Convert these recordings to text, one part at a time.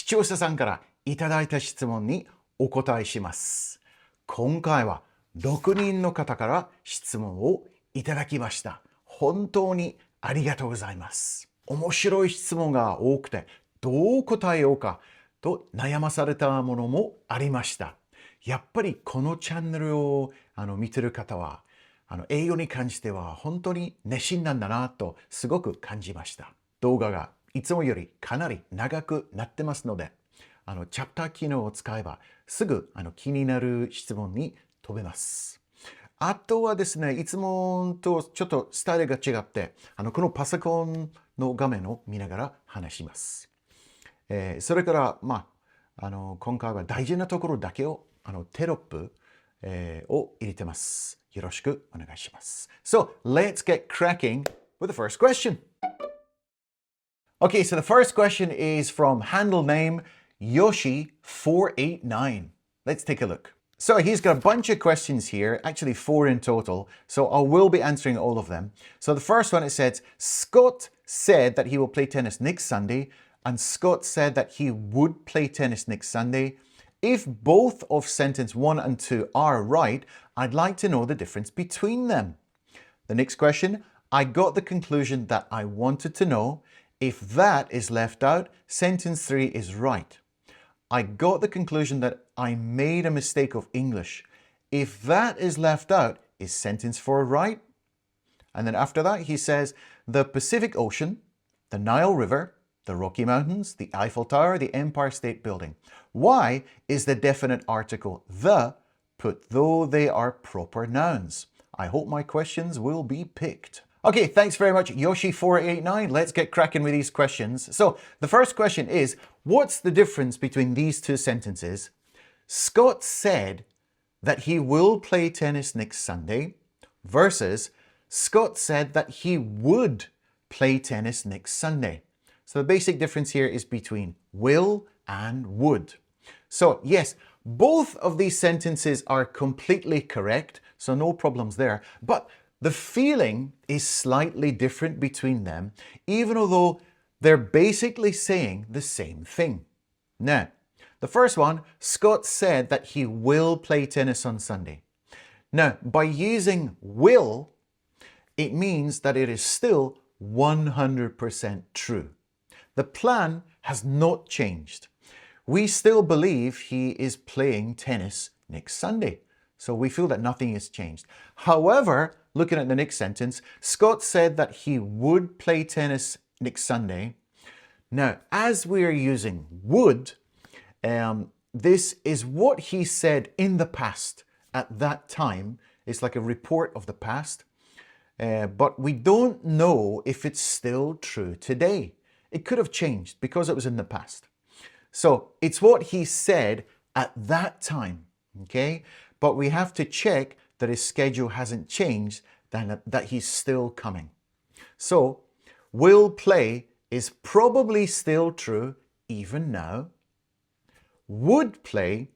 聴者さんからいただいた質問にお答えします。今回は6人の方から質問をいただきました。本当にありがとうございます。面白い質問が多くて、どう答えようかと悩まされたものもありました。やっぱりこのチャンネルを見てる方は、英語に関しては本当に熱心なんだなとすごく感じました。動画がいつもよりかなり長くなってますので、チャプター機能を使えばすぐ気になる質問に飛べます。あとはですね、いつもとちょっとスタイルが違って、このパソコンの画面を見ながら話します。それから、今回は大事なところだけをテロップ、を入れてます。よろしくお願いします。So, let's get cracking with the first question. Okay, so the first question is from handle name Yoshi489. Let's take a look. So he's got a bunch of questions here, actually 4 in total. So I will be answering all of them. So the first one, it says, Scott said that he will play tennis next Sunday, and Scott said that he would play tennis next Sunday. If both of sentence 1 and 2 are right, I'd like to know the difference between them. The next question, I got the conclusion that I wanted to know. If that is left out, sentence 3 is right. I got the conclusion that I made a mistake of English. If that is left out, is sentence 4 right? And then after that, he says, the Pacific Ocean, the Nile River, the Rocky Mountains, the Eiffel Tower, the Empire State Building. Why is the definite article the put though they are proper nouns? I hope my questions will be picked. Okay, thanks very much, Yoshi489. Let's get cracking with these questions. So the first question is, what's the difference between these two sentences? Scott said that he will play tennis next Sunday versus Scott said that he would play tennis next Sunday. So the basic difference here is between will and would. So yes, both of these sentences are completely correct, so no problems there. But the feeling is slightly different between them, even although they're basically saying the same thing. Now, the first one, Scott said that he will play tennis on Sunday. Now, by using will, it means that it is still 100% true. The plan has not changed. We still believe he is playing tennis next Sunday. So we feel that nothing has changed. However, looking at the next sentence, Scott said that he would play tennis next Sunday. Now, as we are using would, this is what he said in the past at that time. It's like a report of the past. But we don't know if it's still true today. It could have changed because it was in the past. So it's what he said at that time, okay? But we have to check that his schedule hasn't changed, that he's still coming. So will play is probably still true even now. Would play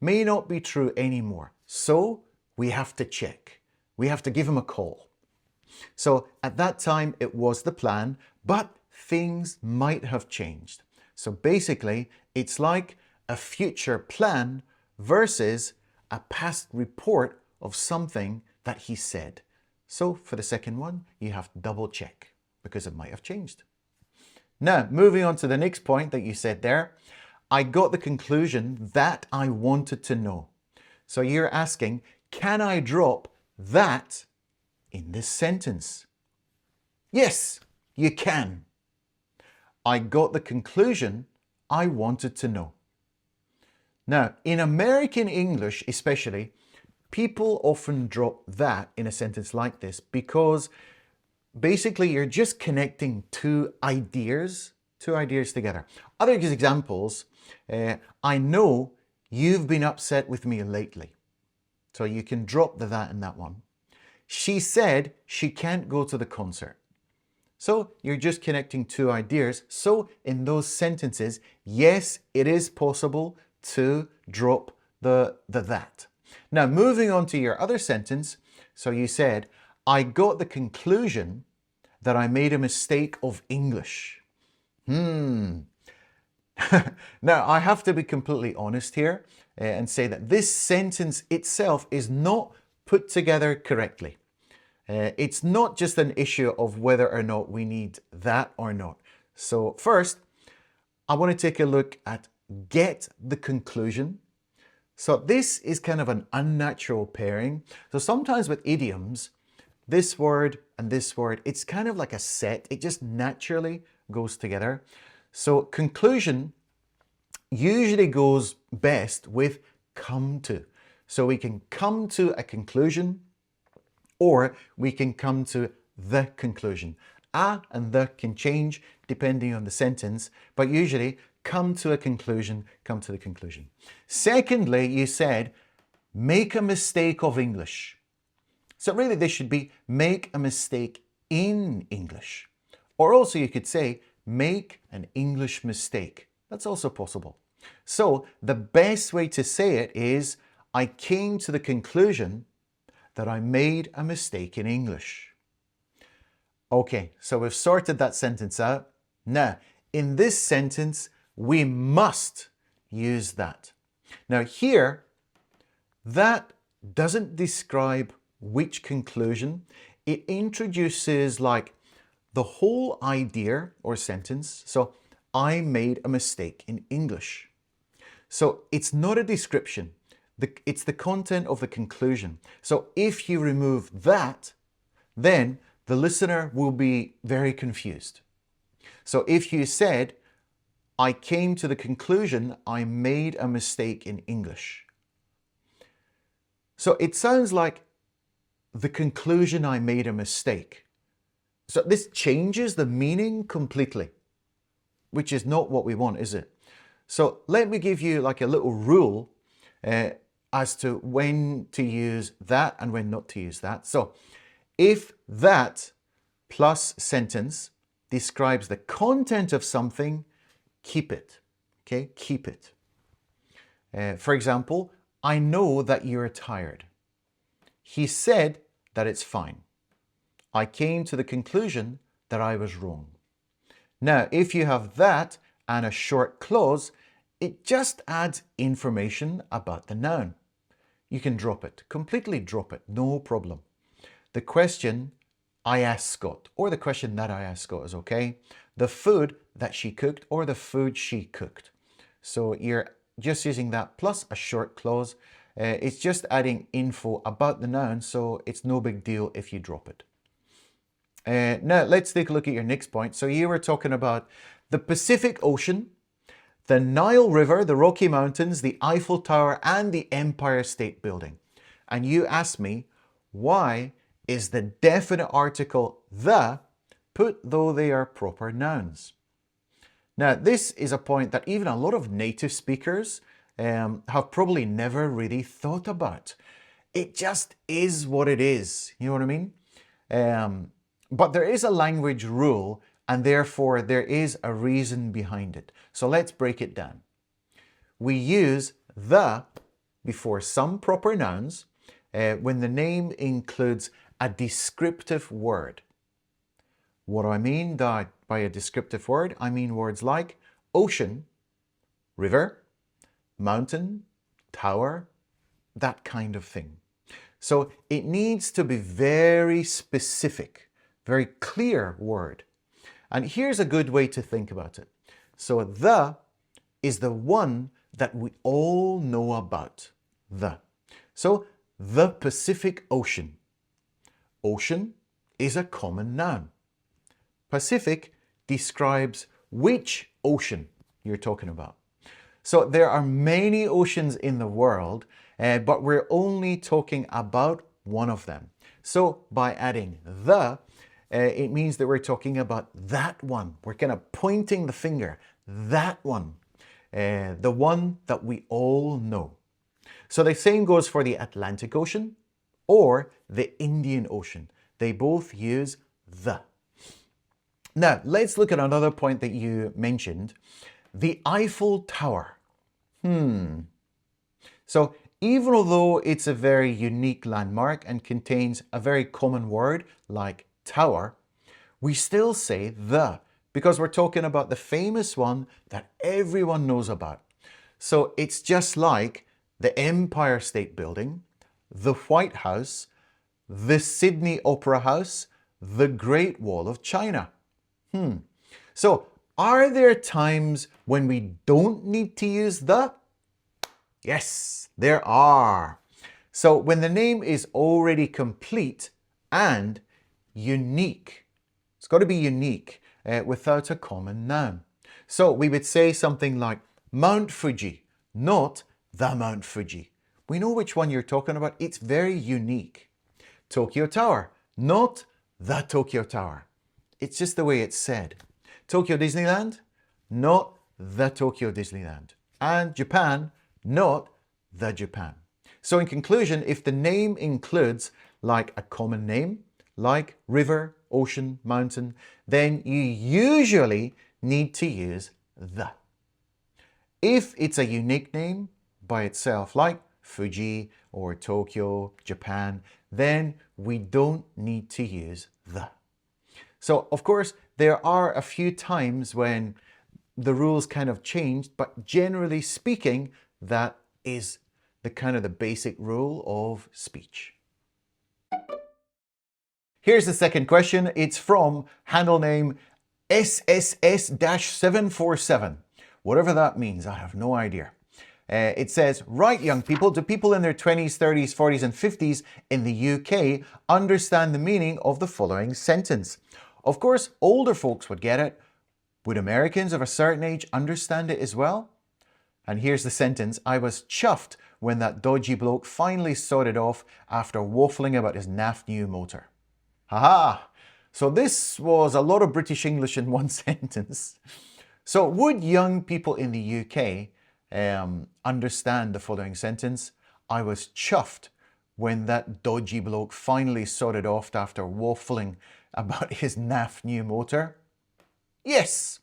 may not be true anymore. So we have to check. We have to give him a call. So at that time, it was the plan, but things might have changed. So basically, it's like a future plan versus a past report of something that he said. So for the second one, you have to double check because it might have changed. Now, moving on to the next point that you said there, I got the conclusion that I wanted to know. So you're asking, can I drop that in this sentence? Yes, you can. I got the conclusion I wanted to know. Now, in American English especially, people often drop that in a sentence like this because basically you're just connecting two ideas together. Other examples, I know you've been upset with me lately. So you can drop the that in that one. She said she can't go to the concert. So you're just connecting two ideas. So in those sentences, yes, it is possible to drop the that. Now, moving on to your other sentence. So you said, I got the conclusion that I made a mistake of English. Now, I have to be completely honest here and say that this sentence itself is not put together correctly. It's not just an issue of whether or not we need that or not. So first, I want to take a look at get the conclusion. So this is kind of an unnatural pairing. So sometimes with idioms, this word and this word, it's kind of like a set. It just naturally goes together. So conclusion usually goes best with come to. So we can come to a conclusion, or we can come to the conclusion. A and the can change depending on the sentence, but usually come to a conclusion, come to the conclusion. Secondly, you said, make a mistake of English. So really this should be make a mistake in English. Or also you could say, make an English mistake. That's also possible. So the best way to say it is, I came to the conclusion that I made a mistake in English. Okay, so we've sorted that sentence out. Now, in this sentence, we must use that. Now here, that doesn't describe which conclusion. It introduces like the whole idea or sentence. So, I made a mistake in English. So it's not a description. It's the content of the conclusion. So if you remove that, then the listener will be very confused. So if you said, I came to the conclusion I made a mistake in English. So it sounds like the conclusion I made a mistake. So this changes the meaning completely, which is not what we want, is it? So let me give you like a little rule as to when to use that and when not to use that. So if that plus sentence describes the content of something, keep it. Okay, keep it. For example, I know that you're tired. He said that it's fine. I came to the conclusion that I was wrong. Now, if you have that and a short clause, it just adds information about the noun. You can drop it, completely drop it, no problem. The question I asked Scott, or the question that I asked Scott is okay. The food that she cooked, or the food she cooked. So you're just using that plus a short clause. It's just adding info about the noun, so it's no big deal if you drop it. Now let's take a look at your next point. So you were talking about the Pacific Ocean, the Nile River, the Rocky Mountains, the Eiffel Tower, and the Empire State Building. And you asked me, why is the definite article the put though they are proper nouns? Now, this is a point that even a lot of native speakers have probably never really thought about. It just is what it is. You know what I mean? But there is a language rule, and therefore there is a reason behind it. So let's break it down. We use the before some proper nouns when the name includes a descriptive word. What do I mean by a descriptive word? I mean words like ocean, river, mountain, tower, that kind of thing. So it needs to be very specific, very clear word. And here's a good way to think about it. So the is the one that we all know about. The. So the Pacific Ocean. Ocean is a common noun. Pacific describes which ocean you're talking about. So there are many oceans in the world, but we're only talking about one of them. So by adding the, it means that we're talking about that one. We're kind of pointing the finger, that one, the one that we all know. So the same goes for the Atlantic Ocean or the Indian Ocean. They both use the. Now, let's look at another point that you mentioned, the Eiffel Tower. So even although it's a very unique landmark and contains a very common word like tower, we still say the because we're talking about the famous one that everyone knows about. So it's just like the Empire State Building, the White House, the Sydney Opera House, the Great Wall of China. So are there times when we don't need to use the? Yes, there are. So when the name is already complete and unique, it's got to be unique without a common noun. So we would say something like Mount Fuji, not the Mount Fuji. We know which one you're talking about. It's very unique. Tokyo Tower, not the Tokyo Tower. It's just the way it's said. Tokyo Disneyland, not the Tokyo Disneyland. And Japan, not the Japan. So in conclusion, if the name includes like a common name, like river, ocean, mountain, then you usually need to use the. If it's a unique name by itself, like Fuji or Tokyo, Japan, then we don't need to use the. So, of course, there are a few times when the rules kind of changed, but generally speaking, that is the kind of the basic rule of speech. Here's the second question. It's from handle name SSS-747. Whatever that means, I have no idea. It says, right, young people, do people in their 20s, 30s, 40s, and 50s in the UK understand the meaning of the following sentence? Of course, older folks would get it. Would Americans of a certain age understand it as well? And here's the sentence. I was chuffed when that dodgy bloke finally sorted off after waffling about his naff new motor. Haha! So this was a lot of British English in one sentence. So would young people in the UK understand the following sentence? I was chuffed when that dodgy bloke finally sorted off after waffling about his naff new motor. Yes,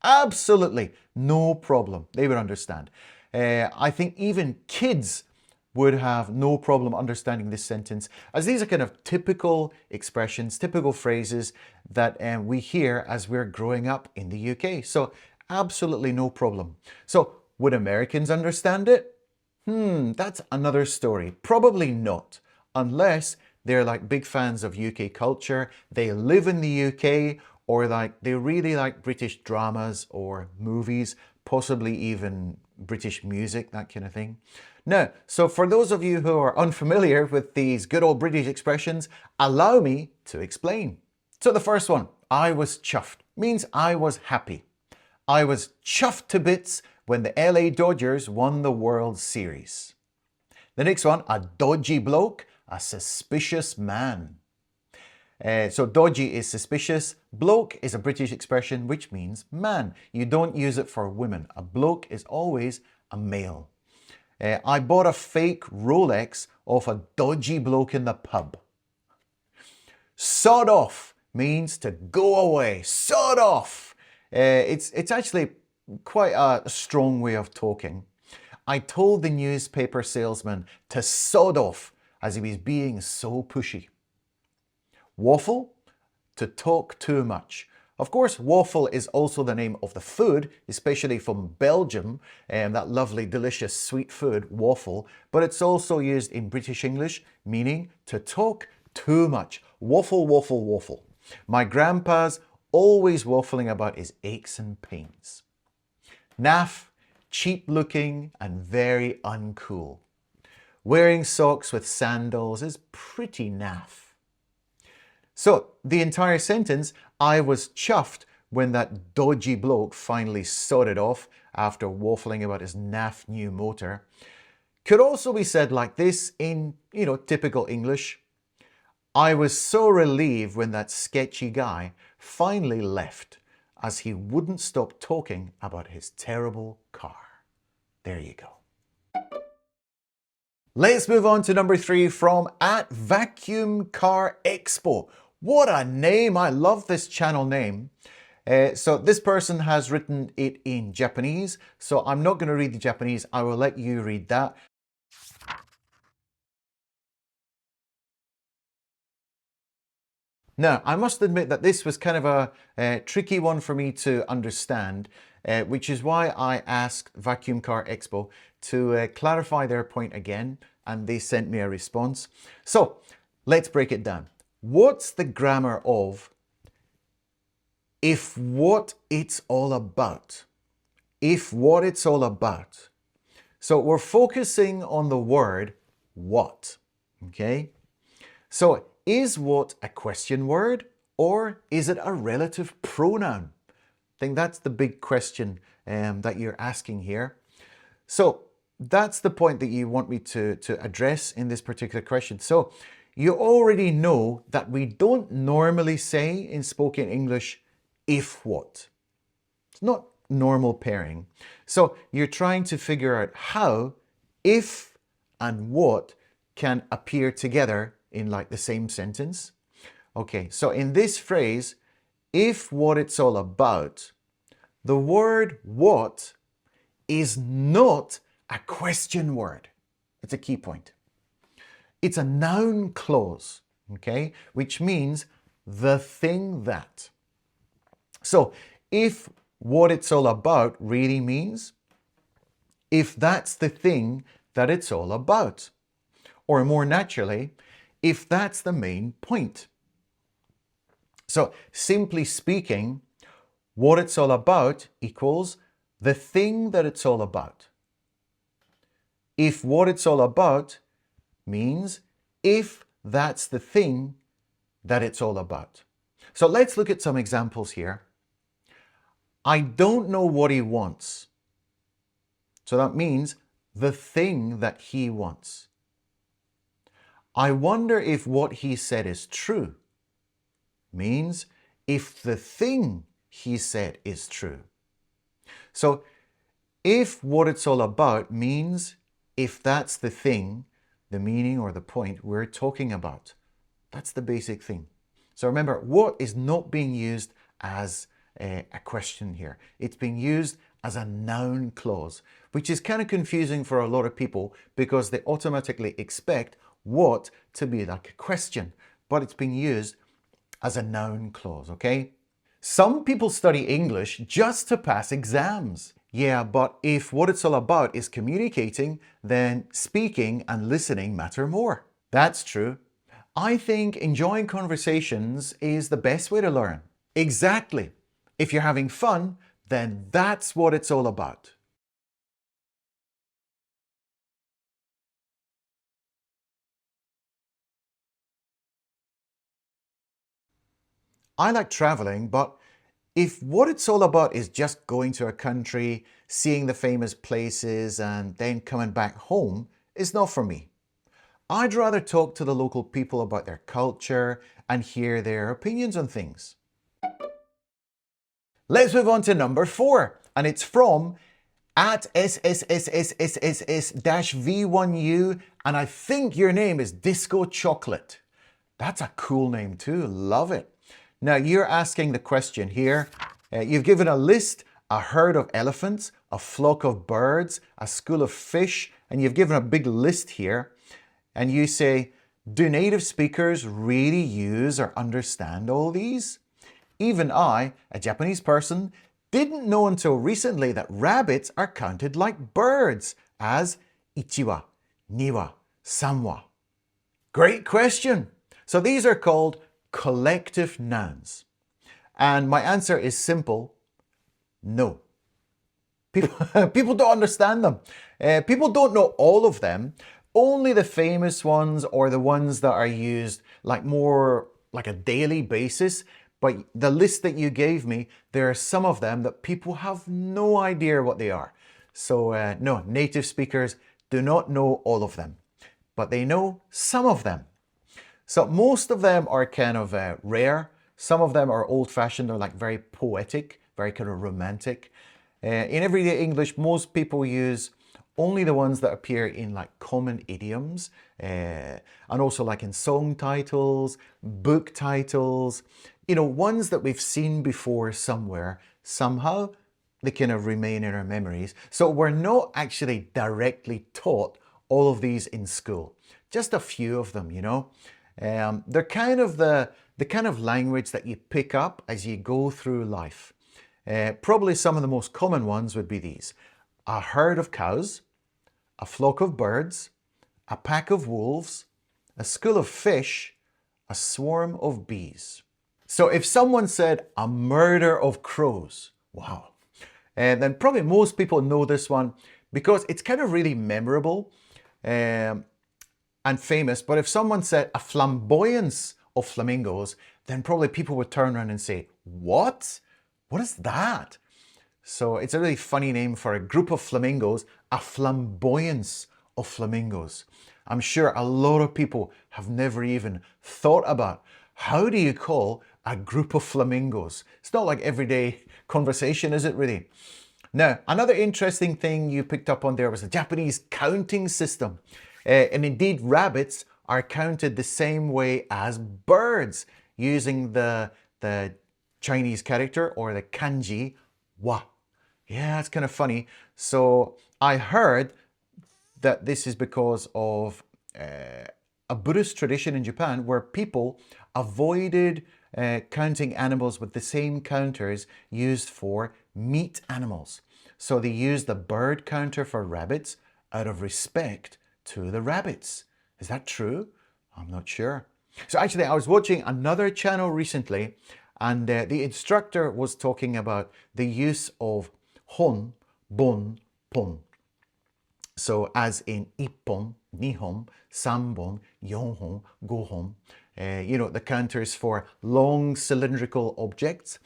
absolutely, no problem. They would understand. I think even kids would have no problem understanding this sentence, as these are kind of typical expressions, typical phrases that we hear as we're growing up in the UK. So absolutely no problem. So would Americans understand it? That's another story. Probably not, unless they're like big fans of UK culture, they live in the UK, or like they really like British dramas or movies, possibly even British music, that kind of thing. Now, so for those of you who are unfamiliar with these good old British expressions, allow me to explain. So the first one, I was chuffed, means I was happy. I was chuffed to bits when the LA Dodgers won the World Series. The next one, a dodgy bloke, a suspicious man. So dodgy is suspicious. Bloke is a British expression which means man. You don't use it for women. A bloke is always a male. I bought a fake Rolex off a dodgy bloke in the pub. Sod off means to go away. Sod off. It's actually quite a strong way of talking. I told the newspaper salesman to sod off as he was being so pushy. Waffle, to talk too much. Of course, waffle is also the name of the food, especially from Belgium, that lovely, delicious, sweet food, waffle, but it's also used in British English, meaning to talk too much. Waffle, waffle, waffle. My grandpa's always waffling about his aches and pains. Naff, cheap looking and very uncool. Wearing socks with sandals is pretty naff. So the entire sentence, I was chuffed when that dodgy bloke finally sorted off after waffling about his naff new motor, could also be said like this in, typical English. I was so relieved when that sketchy guy finally left, as he wouldn't stop talking about his terrible car. There you go. Let's move on to number 3 from @VacuumCarExpo. What a name! I love this channel name. So this person has written it in Japanese, so I'm not going to read the Japanese. I will let you read that. Now, I must admit that this was kind of a tricky one for me to understand, which is why I asked Vacuum Car Expo to clarify their point again, and they sent me a response. So let's break it down. What's the grammar of if what it's all about? If what it's all about. So we're focusing on the word what, okay? So is what a question word or is it a relative pronoun? I think that's the big question that you're asking here. So that's the point that you want me to address in this particular question. So you already know that we don't normally say in spoken English, if what. It's not normal pairing. So you're trying to figure out how if and what can appear together in like the same sentence. Okay, so in this phrase, if what it's all about, the word what is not a question word. It's a key point. It's a noun clause, okay, which means the thing that. So if what it's all about really means if that's the thing that it's all about, or more naturally, if that's the main point. So simply speaking, what it's all about equals the thing that it's all about. If what it's all about means if that's the thing that it's all about. So let's look at some examples here. I don't know what he wants. So that means the thing that he wants. I wonder if what he said is true. Means if the thing he said is true. So if what it's all about means if that's the thing, the meaning or the point we're talking about. That's the basic thing. So remember, what is not being used as a question here. It's being used as a noun clause, which is kind of confusing for a lot of people because they automatically expect what to be like a question, but it's being used as a noun clause, okay? Some people study English just to pass exams. Yeah, but if what it's all about is communicating, then speaking and listening matter more. That's true. I think enjoying conversations is the best way to learn. Exactly. If you're having fun, then that's what it's all about. I like traveling, but if what it's all about is just going to a country, seeing the famous places, and then coming back home, it's not for me. I'd rather talk to the local people about their culture and hear their opinions on things. Let's move on to number 4, and it's from at SSSSSSS-V1U, and I think your name is Disco Chocolate. That's a cool name too, love it. Now you're asking the question here, you've given a list, a herd of elephants, a flock of birds, a school of fish, and you've given a big list here, and you say, do native speakers really use or understand all these? Even I, a Japanese person, didn't know until recently that rabbits are counted like birds as ichiwa, niwa, sanwa. Great question. So these are called collective nouns. And my answer is simple, no. People don't understand them. People don't know all of them. Only the famous ones or the ones that are used like more like a daily basis. But the list that you gave me, there are some of them that people have no idea what they are. So no, native speakers do not know all of them, but they know some of them. So most of them are kind of rare. Some of them are old-fashioned, they're like very poetic, very kind of romantic. In everyday English, most people use only the ones that appear in like common idioms and also like in song titles, book titles, you know, ones that we've seen before somewhere. Somehow they kind of remain in our memories. So we're not actually directly taught all of these in school, just a few of them, you know. They're kind of the the kind of language that you pick up as you go through life. Probably some of the most common ones would be these: a herd of cows, a flock of birds, a pack of wolves, a school of fish, a swarm of bees. So if someone said a murder of crows, wow, then probably most people know this one because it's kind of really memorable and famous. But if someone said a flamboyance of flamingos, then probably people would turn around and say, what? What is that? So it's a really funny name for a group of flamingos, a flamboyance of flamingos. I'm sure a lot of people have never even thought about, how do you call a group of flamingos? It's not like everyday conversation, is it really? Now, another interesting thing you picked up on there was the Japanese counting system. And indeed, rabbits are counted the same way as birds, using the Chinese character or the kanji wa. Yeah, it's kind of funny. So I heard that this is because of a Buddhist tradition in Japan where people avoided counting animals with the same counters used for meat animals. So they used the bird counter for rabbits out of respect to the rabbits. Is that true? I'm not sure. So actually, I was watching another channel recently, and the instructor was talking about the use of hon, bon, pon. So as in ippon, nihon, sanbon, yonhon, gohon. The counters for long cylindrical objects.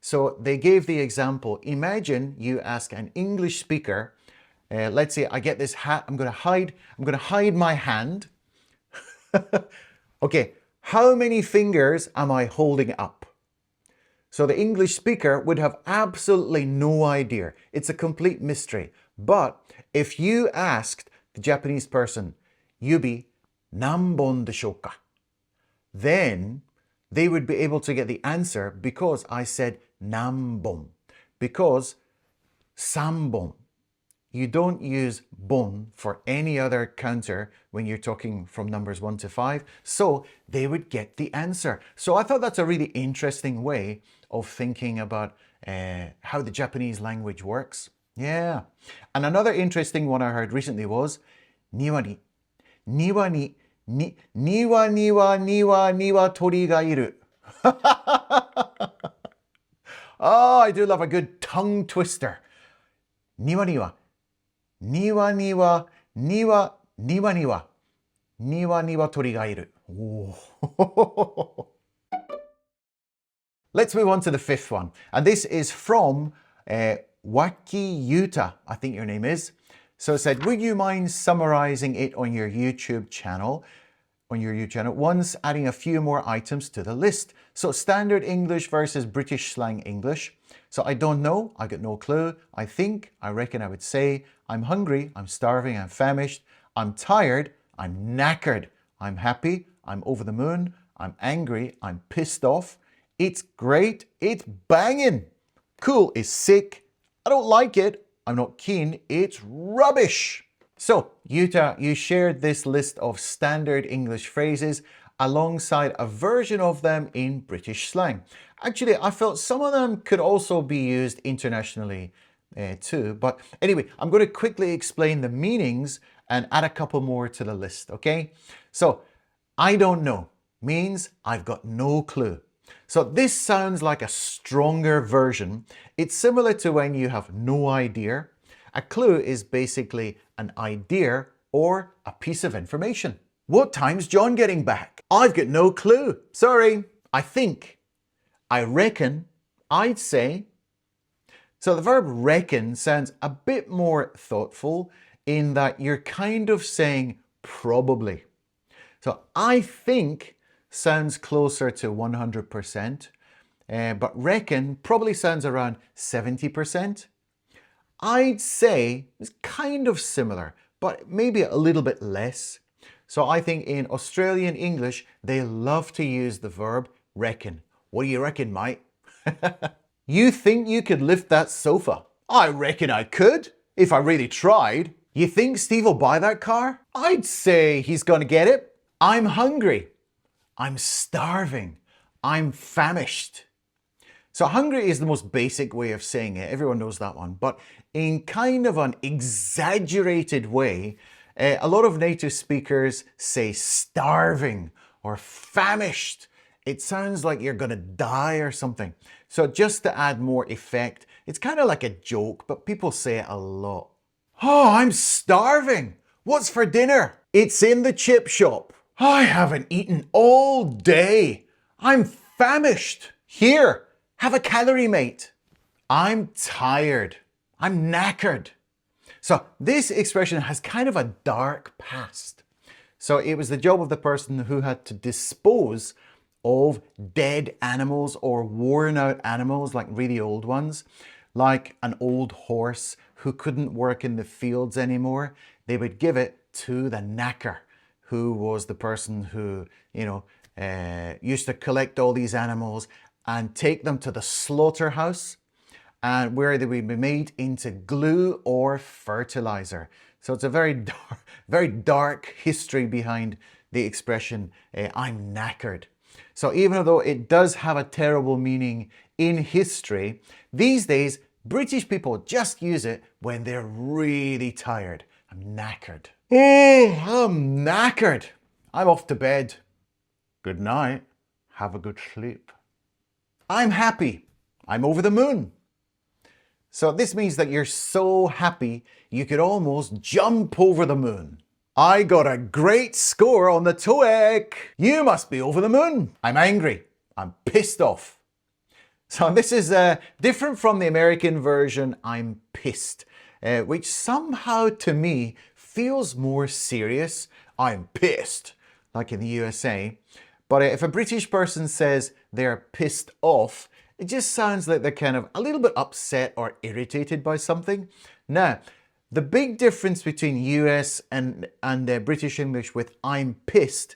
So they gave the example. Imagine you ask an English speaker, let's say I get this hat, I'm going to hide my hand. Okay, how many fingers am I holding up? So the English speaker would have absolutely no idea. It's a complete mystery. But if you asked the Japanese person, Yubi, nanbon deshoka? Then they would be able to get the answer because I said nanbon. Because sanbon. You don't use bon for any other counter when you're talking from numbers 1 to 5. So they would get the answer. So I thought that's a really interesting way of thinking about how the Japanese language works. Yeah. And another interesting one I heard recently was niwa ni tori ga iru. Oh, I do love a good tongue twister. Niwa tori ga iru. Let's move on to the fifth one. And this is from Waki Yuta, I think your name is. So it said, would you mind summarizing it on your YouTube channel? Once adding a few more items to the list. So standard English versus British slang English. So I don't know, I got no clue. I reckon I would say, I'm hungry, I'm starving, I'm famished, I'm tired, I'm knackered, I'm happy, I'm over the moon, I'm angry, I'm pissed off. It's great, it's banging. Cool is sick, I don't like it, I'm not keen, it's rubbish. So, Yuta, you shared this list of standard English phrases alongside a version of them in British slang. Actually, I felt some of them could also be used internationally too. But anyway, I'm going to quickly explain the meanings and add a couple more to the list, okay? So, I don't know means I've got no clue. So this sounds like a stronger version. It's similar to when you have no idea. A clue is basically an idea or a piece of information. What time's John getting back? I've got no clue. Sorry. I think. I reckon. I'd say. So the verb reckon sounds a bit more thoughtful in that you're kind of saying probably. So I think sounds closer to 100%, but reckon probably sounds around 70%. I'd say is kind of similar, but maybe a little bit less. So I think in Australian English, they love to use the verb reckon. What do you reckon, mate? You think you could lift that sofa? I reckon I could, if I really tried. You think Steve will buy that car? I'd say he's going to get it. I'm hungry. I'm starving. I'm famished. So hungry is the most basic way of saying it. Everyone knows that one. But in kind of an exaggerated way, a lot of native speakers say starving or famished. It sounds like you're going to die or something. So just to add more effect, it's kind of like a joke, but people say it a lot. Oh, I'm starving. What's for dinner? It's in the chip shop. I haven't eaten all day. I'm famished. Here, have a calorie, mate. I'm tired. I'm knackered. So this expression has kind of a dark past. So it was the job of the person who had to dispose of dead animals or worn out animals, like really old ones, like an old horse who couldn't work in the fields anymore. They would give it to the knacker, who was the person who, used to collect all these animals and take them to the slaughterhouse, and where they would be made into glue or fertilizer. So it's a very dark history behind the expression, I'm knackered. So even though it does have a terrible meaning in history, these days, British people just use it when they're really tired. I'm knackered. Oh, I'm knackered. I'm off to bed. Good night. Have a good sleep. I'm happy. I'm over the moon. So this means that you're so happy you could almost jump over the moon. I got a great score on the TOEIC. You must be over the moon. I'm angry. I'm pissed off. So this is different from the American version, I'm pissed, which somehow to me feels more serious. I'm pissed, like in the USA. But if a British person says they're pissed off, it just sounds like they're kind of a little bit upset or irritated by something. Now, the big difference between US and British English with I'm pissed,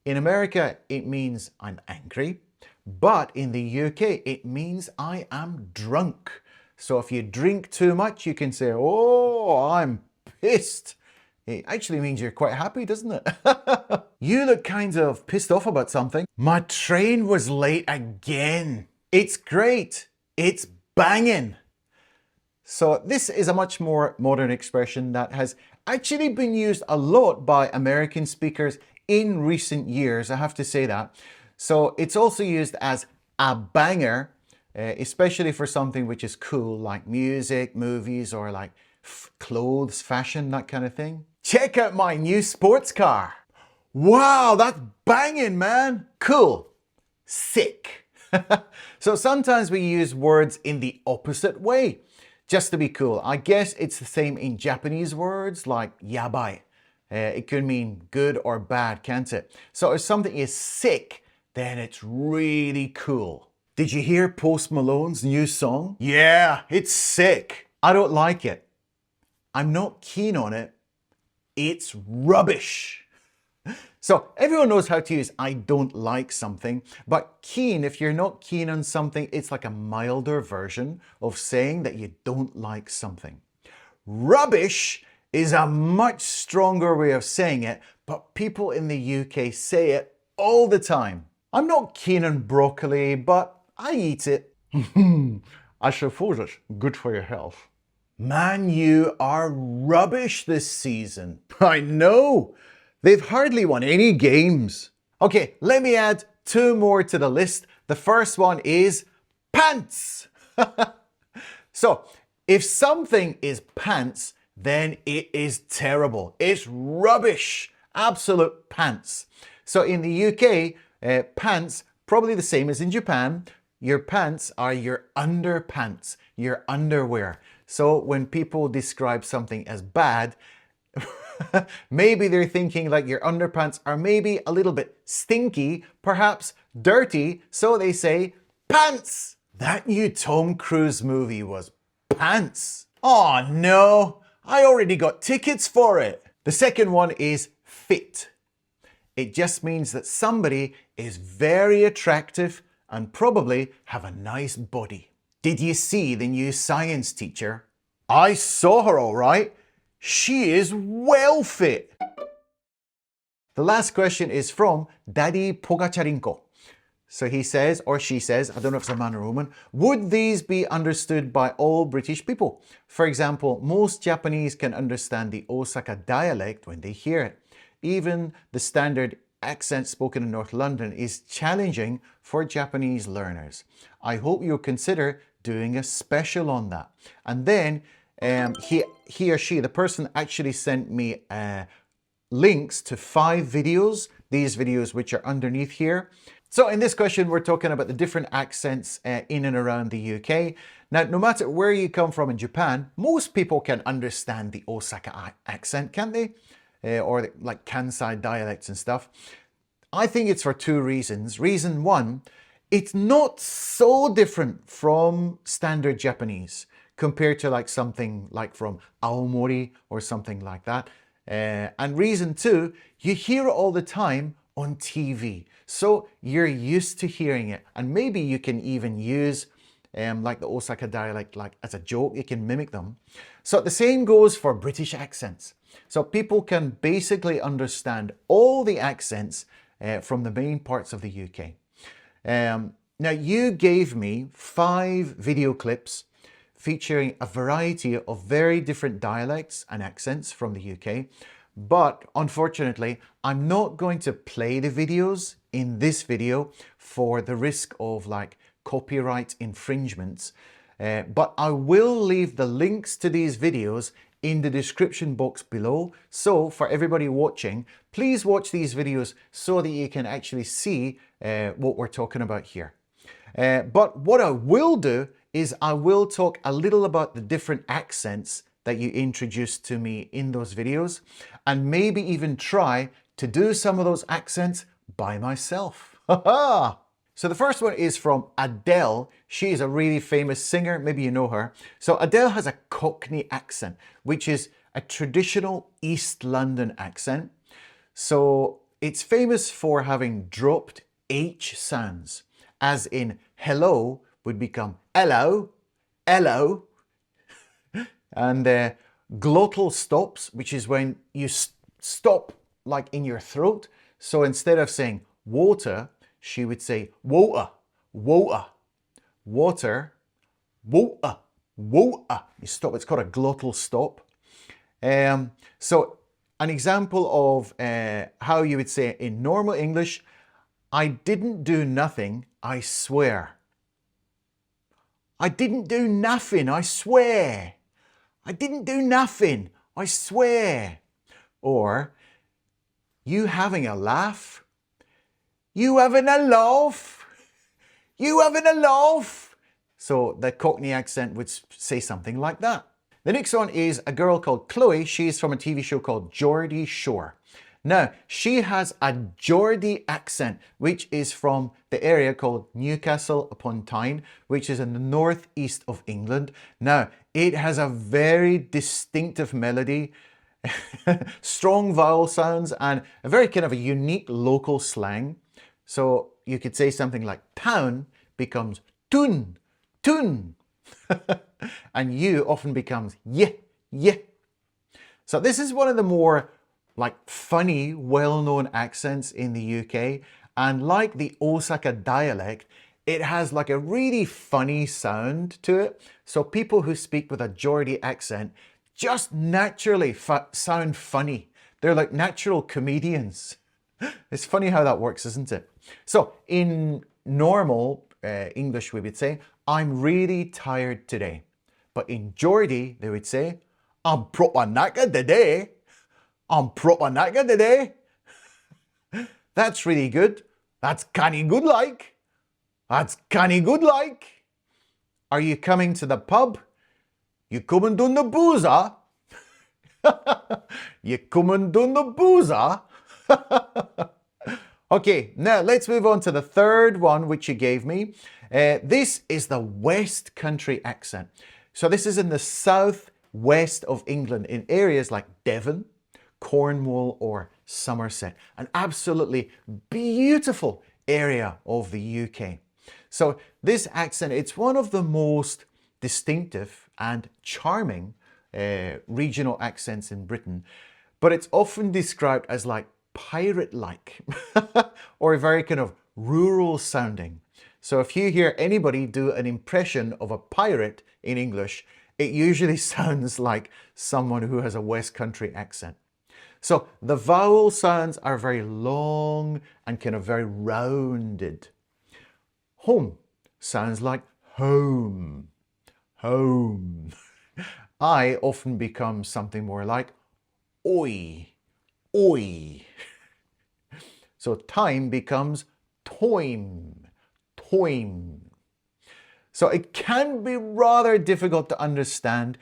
in America it means I'm angry, but in the UK it means I am drunk. So if you drink too much, you can say, oh, I'm pissed. It actually means you're quite happy, doesn't it? You look kind of pissed off about something. My train was late again. It's great. It's banging. So this is a much more modern expression that has actually been used a lot by American speakers in recent years, I have to say that. So it's also used as a banger, especially for something which is cool, like music, movies, or like clothes, fashion, that kind of thing. Check out my new sports car. Wow, that's banging, man. Cool. Sick. So sometimes we use words in the opposite way, just to be cool. I guess it's the same in Japanese words like yabai. It could mean good or bad, can't it? So if something is sick, then it's really cool. Did you hear Post Malone's new song? Yeah, it's sick. I don't like it. I'm not keen on it. It's rubbish. So everyone knows how to use I don't like something, but keen, if you're not keen on something, it's like a milder version of saying that you don't like something. Rubbish is a much stronger way of saying it, but people in the UK say it all the time. I'm not keen on broccoli, but I eat it. I suppose it's good for your health. Man, you are rubbish this season. I know. They've hardly won any games. Okay, let me add two more to the list. The first one is pants. So, if something is pants, then it is terrible. It's rubbish. Absolute pants. So in the UK, pants, probably the same as in Japan. Your pants are your underpants, your underwear. So when people describe something as bad, maybe they're thinking like your underpants are maybe a little bit stinky, perhaps dirty, so they say pants. That new Tom Cruise movie was pants. Oh no, I already got tickets for it. The second one is fit. It just means that somebody is very attractive and probably have a nice body. Did you see the new science teacher? I saw her all right. She is well fit. The last question is from Daddy Pogacharinko. So he says, or she says, I don't know if it's a man or a woman, would these be understood by all British people? For example, most Japanese can understand the Osaka dialect when they hear it. Even the standard accent spoken in North London is challenging for Japanese learners. I hope you'll consider doing a special on that. And then he or she, the person actually sent me links to 5 videos, these videos which are underneath here. So in this question, we're talking about the different accents in and around the UK. Now, no matter where you come from in Japan, most people can understand the Osaka accent, can't they? Or like Kansai dialects and stuff. I think it's for 2 reasons. Reason 1, it's not so different from standard Japanese compared to like something like from Aomori or something like that. And reason 2, you hear it all the time on TV. So you're used to hearing it. And maybe you can even use like the Osaka dialect, like as a joke, you can mimic them. So the same goes for British accents. So people can basically understand all the accents from the main parts of the UK. Now you gave me 5 video clips featuring a variety of very different dialects and accents from the UK. But unfortunately, I'm not going to play the videos in this video for the risk of like copyright infringements. But I will leave the links to these videos in the description box below. So for everybody watching, please watch these videos so that you can actually see what we're talking about here. But what I will do is I will talk a little about the different accents that you introduced to me in those videos, and maybe even try to do some of those accents by myself. So the first one is from Adele. She's a really famous singer, maybe you know her. So Adele has a Cockney accent, which is a traditional East London accent. So it's famous for having dropped H sounds, as in hello would become hello, hello. And glottal stops, which is when you stop like in your throat. So instead of saying water, she would say water, water, water, water, water. You stop, it's called a glottal stop. So an example of how you would say it in normal English, I didn't do nothing, I swear. I didn't do nothing, I swear. I didn't do nothing, I swear. Or, you having a laugh? You having a laugh? You having a laugh? So the Cockney accent would say something like that. The next one is a girl called Chloe. She's from a TV show called Geordie Shore. Now, she has a Geordie accent, which is from the area called Newcastle upon Tyne, which is in the northeast of England. Now, it has a very distinctive melody, strong vowel sounds, and a very kind of a unique local slang. So you could say something like town becomes tun, tun. And you often becomes yeah, yeah. So this is one of the more like funny, well-known accents in the UK. And like the Osaka dialect, it has like a really funny sound to it. So people who speak with a Geordie accent just naturally sound funny. They're like natural comedians. It's funny how that works, isn't it? So in normal English, we would say, I'm really tired today. But in Geordie, they would say, I'm proper knackered today. I'm proper knackered today. That's really good. That's canny good like. That's canny good like. Are you coming to the pub? You coming down the boozer? You coming down the boozer? Okay, now let's move on to the third one which you gave me. This is the West Country accent. So this is in the southwest of England, in areas like Devon, Cornwall or Somerset. An absolutely beautiful area of the UK. So this accent, it's one of the most distinctive and charming regional accents in Britain, but it's often described as like pirate-like or very kind of rural sounding. So if you hear anybody do an impression of a pirate in English, it usually sounds like someone who has a West Country accent. So the vowel sounds are very long and kind of very rounded. Home sounds like home, home. I often become something more like oi, oi. So time becomes toim, toim. So it can be rather difficult to understand.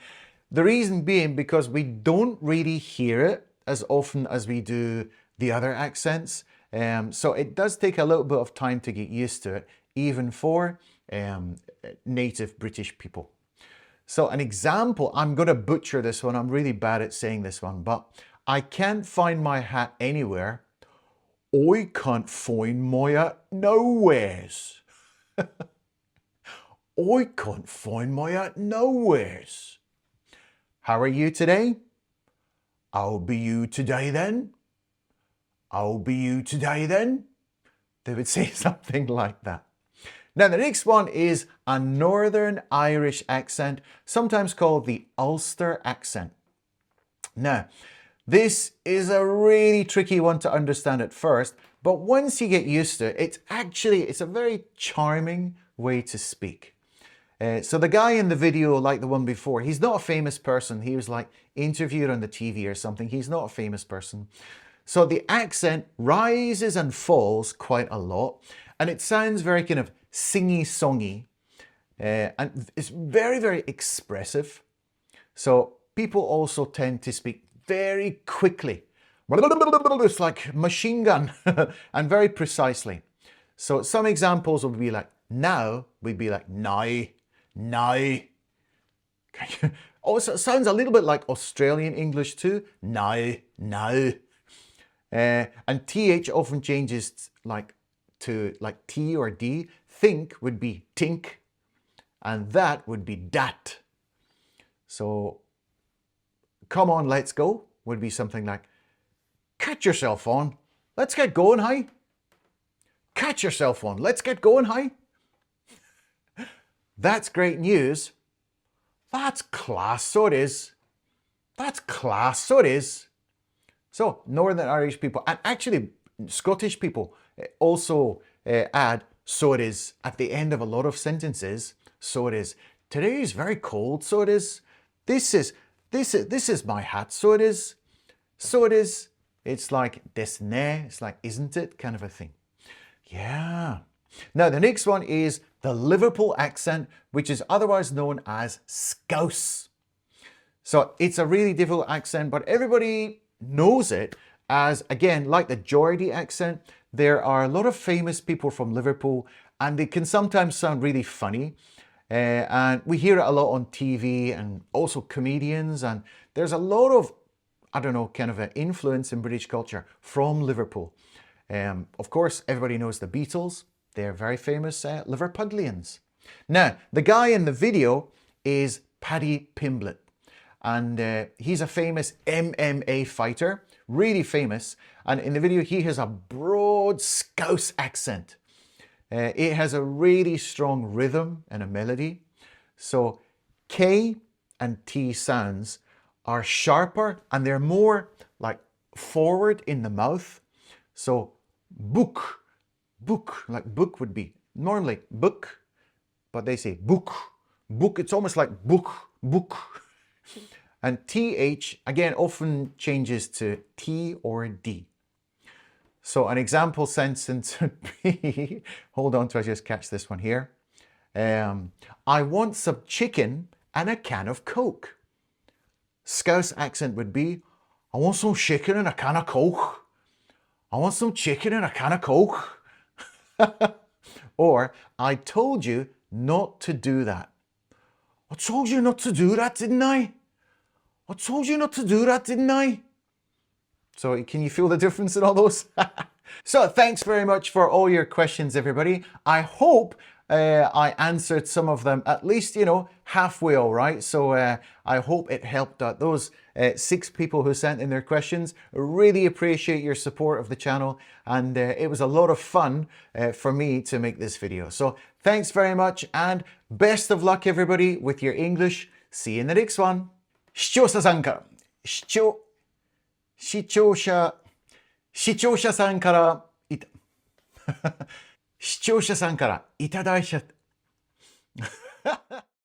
The reason being because we don't really hear it as often as we do the other accents. So it does take a little bit of time to get used to it, even for native British people. So an example, I'm going to butcher this one. I'm really bad at saying this one, but I can't find my hat anywhere. I can't find my hat nowheres. I can't find my hat nowheres. How are you today? I'll be you today then. I'll be you today then. They would say something like that. Now the next one is a Northern Irish accent, sometimes called the Ulster accent. Now, this is a really tricky one to understand at first, but once you get used to it, it's a very charming way to speak. So the guy in the video, like the one before, he's not a famous person. He was like interviewed on the TV or something. He's not a famous person. So the accent rises and falls quite a lot, and it sounds very kind of singy-songy, and it's very, very expressive. So people also tend to speak very quickly. It's like machine gun and very precisely. So some examples would be like now, we'd be like now, now. Also, it sounds a little bit like Australian English too. Now, now. And TH often changes to T or D. Think would be tink, and that would be dat. So, come on, let's go would be something like, catch yourself on, let's get going, hi. Catch yourself on, let's get going, hi. That's great news. That's class, so it is. That's class, so it is. So, Northern Irish people, and actually Scottish people also add so it is at the end of a lot of sentences. So it is. Today is very cold, so it is. This is my hat, so it is. So it is. It's like desne, it's like isn't it kind of a thing. Yeah. Now the next one is the Liverpool accent, which is otherwise known as Scouse. So it's a really difficult accent, but everybody knows it as, again, like the Geordie accent. There are a lot of famous people from Liverpool, and they can sometimes sound really funny. And we hear it a lot on TV and also comedians. And there's a lot of, I don't know, kind of an influence in British culture from Liverpool. Of course, everybody knows the Beatles. They're very famous Liverpudlians. Now, the guy in the video is Paddy Pimblett. And he's a famous MMA fighter, really famous. And in the video, he has a broad Scouse accent. It has a really strong rhythm and a melody. So K and T sounds are sharper and they're more like forward in the mouth. So book, book, like book would be normally book, but they say book, book. It's almost like book, book. And TH, again, often changes to T or D. So an example sentence would be, hold on till I just catch this one here. I want some chicken and a can of Coke. Scouse accent would be, I want some chicken and a can of Coke. I want some chicken and a can of Coke. Or, I told you not to do that. I told you not to do that, didn't I? I told you not to do that, didn't I? So can you feel the difference in all those? So thanks very much for all your questions, everybody. I hope I answered some of them at least, halfway all right. So I hope it helped out those 6 people who sent in their questions. Really appreciate your support of the channel, and it was a lot of fun for me to make this video. So thanks very much, and best of luck everybody with your English. See you in the next one. 視聴者さんからいただいちゃった。